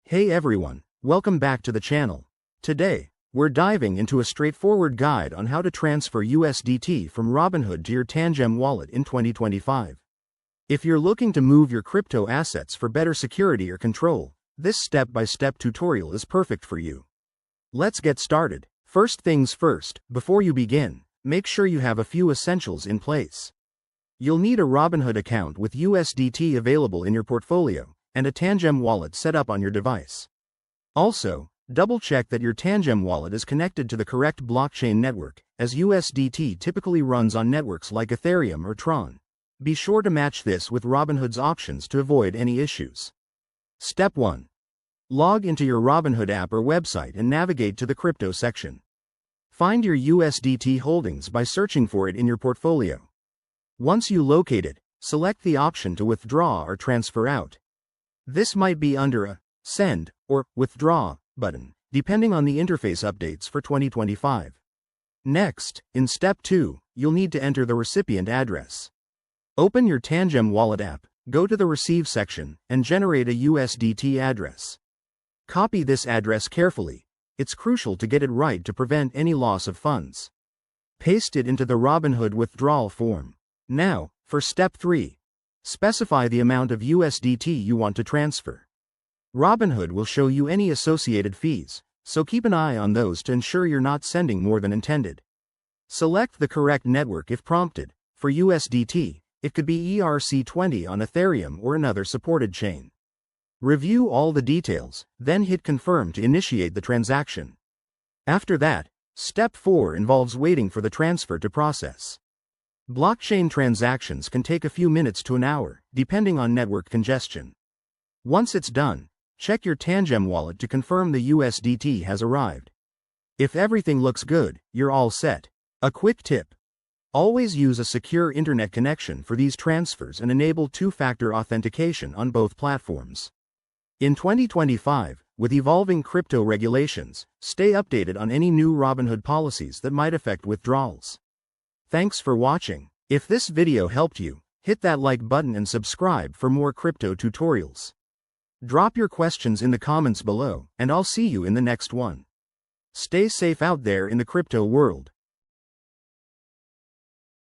Hey everyone, welcome back to the channel. Today, we're diving into a straightforward guide on how to transfer USDT from Robinhood to your Tangem wallet in 2025. If you're looking to move your crypto assets for better security or control, this step-by-step tutorial is perfect for you. Let's get started. First things first, before you begin, make sure you have a few essentials in place. You'll need a Robinhood account with USDT available in your portfolio, and a Tangem wallet set up on your device. Also, double-check that your Tangem wallet is connected to the correct blockchain network, as USDT typically runs on networks like Ethereum or Tron. Be sure to match this with Robinhood's options to avoid any issues. Step 1. Log into your Robinhood app or website and navigate to the crypto section. Find your USDT holdings by searching for it in your portfolio. Once you locate it, select the option to withdraw or transfer out. This might be under a Send or Withdraw button, depending on the interface updates for 2025. Next, in Step 2, you'll need to enter the recipient address. Open your Tangem Wallet app, go to the Receive section, and generate a USDT address. Copy this address carefully. It's crucial to get it right to prevent any loss of funds. Paste it into the Robinhood withdrawal form. Now, for Step 3. Specify the amount of USDT you want to transfer. Robinhood will show you any associated fees, so keep an eye on those to ensure you're not sending more than intended. Select the correct network if prompted. For USDT, it could be ERC20 on Ethereum or another supported chain. Review all the details, then hit Confirm to initiate the transaction. After that, Step 4 involves waiting for the transfer to process. Blockchain transactions can take a few minutes to an hour, depending on network congestion. Once it's done, check your Tangem wallet to confirm the USDT has arrived. If everything looks good, you're all set. A quick tip: always use a secure internet connection for these transfers and enable two-factor authentication on both platforms. In 2025, with evolving crypto regulations, stay updated on any new Robinhood policies that might affect withdrawals. Thanks for watching. If this video helped you, hit that like button and subscribe for more crypto tutorials. Drop your questions in the comments below, and I'll see you in the next one. Stay safe out there in the crypto world.